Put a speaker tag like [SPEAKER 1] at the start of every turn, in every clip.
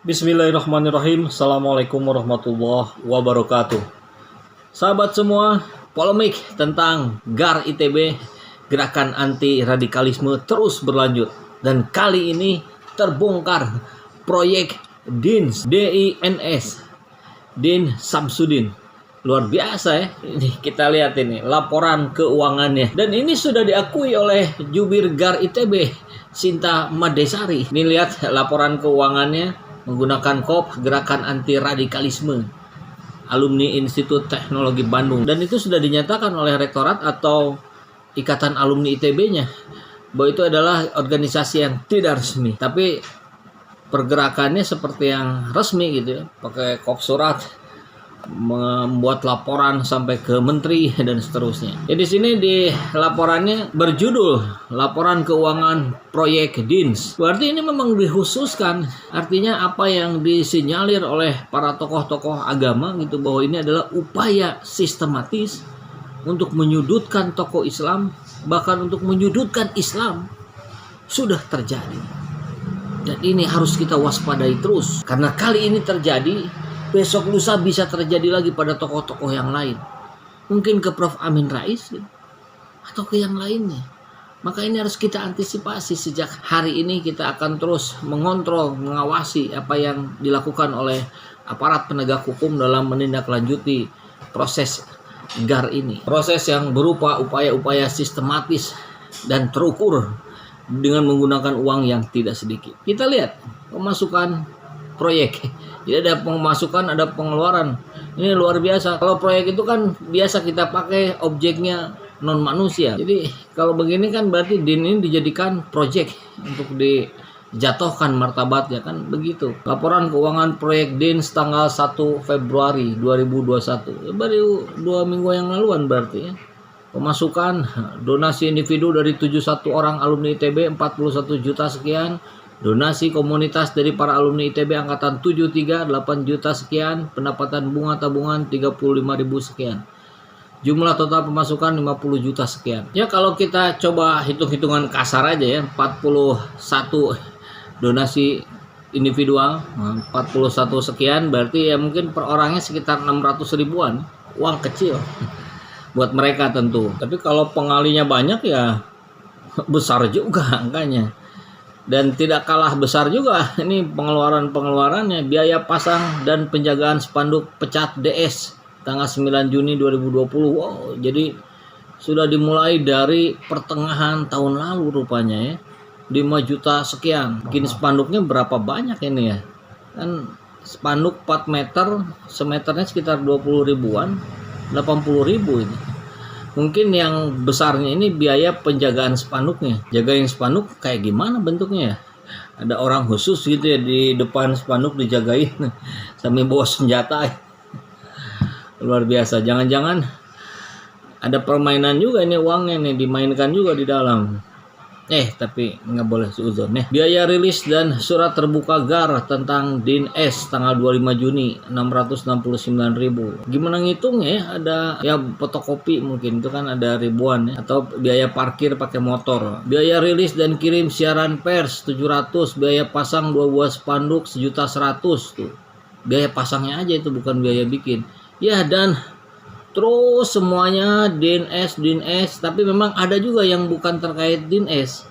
[SPEAKER 1] Bismillahirrahmanirrahim. Assalamualaikum warahmatullahi wabarakatuh. Sahabat semua, polemik tentang GAR ITB, gerakan anti radikalisme, terus berlanjut. Dan kali ini terbongkar proyek DINS, DINS, Din Samsudin. Luar biasa ya. Ini kita lihat ini laporan keuangannya. Dan ini sudah diakui oleh Jubir GAR ITB, Sinta Madesari. Ini lihat laporan keuangannya menggunakan KOP, Gerakan Anti Radikalisme, alumni Institut Teknologi Bandung. Dan itu sudah dinyatakan oleh Rektorat atau Ikatan Alumni ITB-nya bahwa itu adalah organisasi yang tidak resmi, tapi pergerakannya seperti yang resmi gitu ya, pakai KOP surat, membuat laporan sampai ke menteri dan seterusnya. Ya, di sini di laporannya berjudul laporan keuangan proyek DINS. Berarti ini memang dikhususkan. Artinya apa yang disinyalir oleh para tokoh-tokoh agama gitu, bahwa ini adalah upaya sistematis untuk menyudutkan tokoh Islam, bahkan untuk menyudutkan Islam, sudah terjadi. Dan ini harus kita waspadai terus, karena kali ini terjadi, besok lusa bisa terjadi lagi pada tokoh-tokoh yang lain. Mungkin ke Prof. Amin Rais atau ke yang lainnya. Maka ini harus kita antisipasi. Sejak hari ini kita akan terus mengontrol, mengawasi apa yang dilakukan oleh aparat penegak hukum dalam menindaklanjuti proses GAR ini. Proses yang berupa upaya-upaya sistematis dan terukur dengan menggunakan uang yang tidak sedikit. Kita lihat pemasukan proyek. Jadi ada pemasukan, ada pengeluaran. Ini luar biasa. Kalau proyek itu kan biasa kita pakai objeknya non manusia. Jadi kalau begini kan berarti DIN ini dijadikan proyek untuk dijatuhkan martabatnya, kan begitu. Laporan keuangan proyek DINS tanggal 1 Februari 2021. Baru 2 minggu yang laluan berarti ya. Pemasukan donasi individu dari 71 orang alumni ITB 41 juta sekian. Donasi komunitas dari para alumni ITB angkatan 73 8 juta sekian. Pendapatan bunga tabungan 35.000 sekian. Jumlah total pemasukan 50 juta sekian. Ya kalau kita coba hitung-hitungan kasar aja ya, 41 donasi individual 41 sekian, berarti ya mungkin per orangnya sekitar 600 ribuan. Uang kecil buat mereka tentu. Tapi kalau pengalinya banyak ya besar juga angkanya. Dan tidak kalah besar juga ini pengeluarannya, biaya pasang dan penjagaan spanduk pecat DS tanggal 9 Juni 2020. Wow, jadi sudah dimulai dari pertengahan tahun lalu rupanya ya. 5 juta sekian. Bikin spanduknya berapa banyak ini ya? Kan spanduk 4 meter, semeternya sekitar 20 ribuan, 80 ribu ini. Mungkin yang besarnya ini biaya penjagaan spanduknya. Jagain spanduk kayak gimana bentuknya ya? Ada orang khusus gitu ya di depan spanduk dijagain sambil bawa senjata. Luar biasa. Jangan-jangan ada permainan juga ini, uangnya nih dimainkan juga di dalam. Tapi nggak boleh suudzon nih. Biaya rilis dan surat terbuka GAR tentang DINS tanggal 25 Juni 669.000. Gimana ngitungnya ya? Ada ya fotokopi mungkin itu kan ada ribuan ya. Atau biaya parkir pakai motor. Biaya rilis dan kirim siaran pers 700. Biaya pasang 2 buah spanduk 1.100.000 tuh. Biaya pasangnya aja itu, bukan biaya bikin. Ya, dan terus semuanya DINS, tapi memang ada juga yang bukan terkait DINS.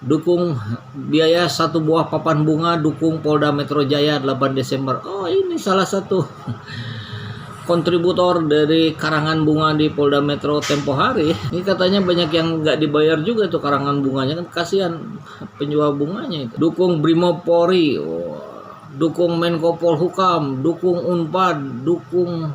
[SPEAKER 1] Dukung biaya 1 buah papan bunga, dukung Polda Metro Jaya 8 Desember. Oh, ini salah satu kontributor dari karangan bunga di Polda Metro tempo hari. Ini katanya banyak yang nggak dibayar juga tuh karangan bunganya, kan kasihan penjual bunganya itu. Dukung Brimopolri, dukung Menko Polhukam, dukung Unpad, dukung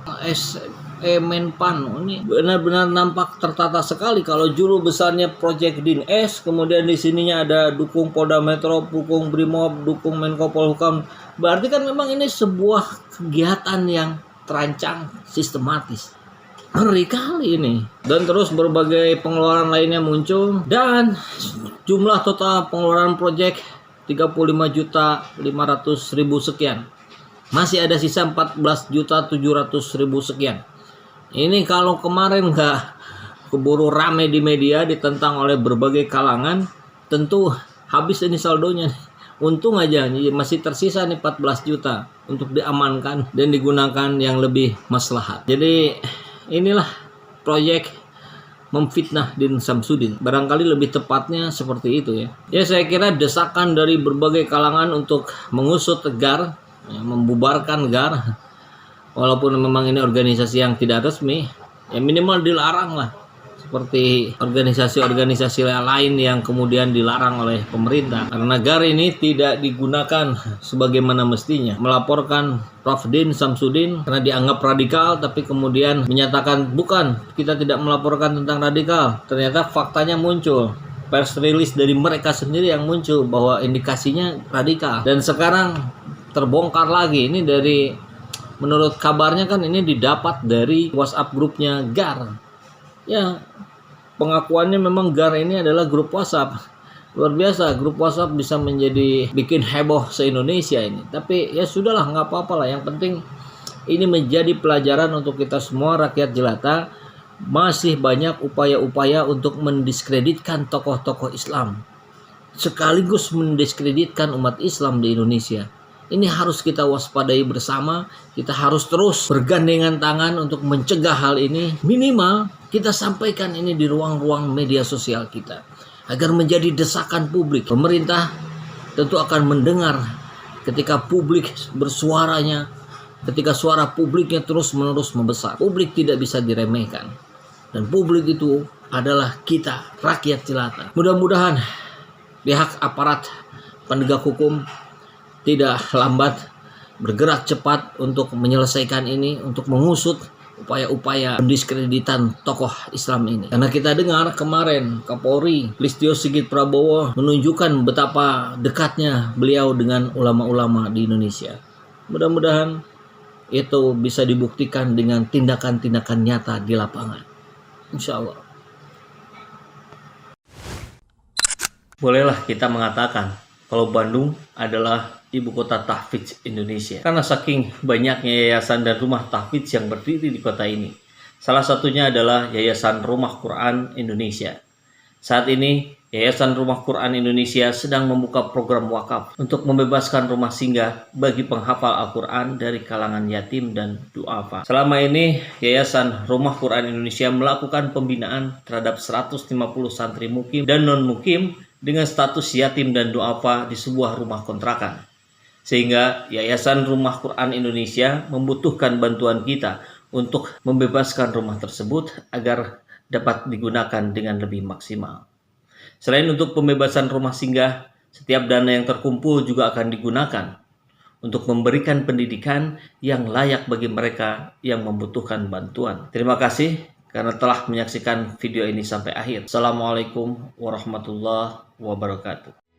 [SPEAKER 1] Menpan. Ini benar-benar nampak tertata sekali kalau juru besarnya Project DINS, kemudian di sininya ada dukung Polda Metro, dukung Brimob, dukung Menko Polhukam. Berarti kan memang ini sebuah kegiatan yang terancang sistematis. Ngeri kali ini. Dan terus berbagai pengeluaran lainnya muncul, dan jumlah total pengeluaran proyek 35.500.000 sekian. Masih ada sisa 14.700.000 sekian. Ini kalau kemarin nggak keburu rame di media, ditentang oleh berbagai kalangan, tentu habis ini saldonya. Untung aja masih tersisa nih 14 juta untuk diamankan dan digunakan yang lebih maslahat. Jadi inilah proyek memfitnah Din Samsudin. Barangkali lebih tepatnya seperti itu ya. Ya saya kira desakan dari berbagai kalangan untuk mengusut GAR, ya, membubarkan GAR. Walaupun memang ini organisasi yang tidak resmi, ya minimal dilarang lah. Seperti organisasi-organisasi lain yang kemudian dilarang oleh pemerintah. Karena GAR ini tidak digunakan sebagaimana mestinya. Melaporkan Prof. Din Samsudin karena dianggap radikal, tapi kemudian menyatakan bukan, kita tidak melaporkan tentang radikal. Ternyata faktanya muncul. Press release dari mereka sendiri yang muncul bahwa indikasinya radikal. Dan sekarang terbongkar lagi. Ini dari, menurut kabarnya kan ini didapat dari WhatsApp grupnya GAR. Ya, pengakuannya memang GAR ini adalah grup WhatsApp. Luar biasa, grup WhatsApp bisa menjadi bikin heboh se-Indonesia ini. Tapi ya sudahlah, nggak apa-apa lah. Yang penting ini menjadi pelajaran untuk kita semua rakyat jelata. Masih banyak upaya-upaya untuk mendiskreditkan tokoh-tokoh Islam, sekaligus mendiskreditkan umat Islam di Indonesia. Ini harus kita waspadai bersama. Kita harus terus bergandengan tangan untuk mencegah hal ini. Minimal kita sampaikan ini di ruang-ruang media sosial kita, agar menjadi desakan publik. Pemerintah tentu akan mendengar ketika publik bersuaranya, ketika suara publiknya terus-menerus membesar. Publik tidak bisa diremehkan. Dan publik itu adalah kita, rakyat jelata. Mudah-mudahan pihak aparat penegak hukum tidak lambat, bergerak cepat untuk menyelesaikan ini, untuk mengusut upaya-upaya pendiskreditan tokoh Islam ini. Karena kita dengar kemarin Kapolri Listio Sigit Prabowo menunjukkan betapa dekatnya beliau dengan ulama-ulama di Indonesia. Mudah-mudahan itu bisa dibuktikan dengan tindakan-tindakan nyata di lapangan. Insya Allah. Bolehlah kita mengatakan kalau Bandung adalah ibu kota tahfidz Indonesia. Karena saking banyaknya yayasan dan rumah tahfidz yang berdiri di kota ini. Salah satunya adalah Yayasan Rumah Quran Indonesia. Saat ini, Yayasan Rumah Quran Indonesia sedang membuka program wakaf untuk membebaskan rumah singgah bagi penghafal Al-Quran dari kalangan yatim dan duafa. Selama ini, Yayasan Rumah Quran Indonesia melakukan pembinaan terhadap 150 santri mukim dan non-mukim dengan status yatim dan duafa di sebuah rumah kontrakan. Sehingga Yayasan Rumah Quran Indonesia membutuhkan bantuan kita untuk membebaskan rumah tersebut agar dapat digunakan dengan lebih maksimal. Selain untuk pembebasan rumah singgah, setiap dana yang terkumpul juga akan digunakan untuk memberikan pendidikan yang layak bagi mereka yang membutuhkan bantuan. Terima kasih karena telah menyaksikan video ini sampai akhir. Assalamualaikum warahmatullahi wabarakatuh.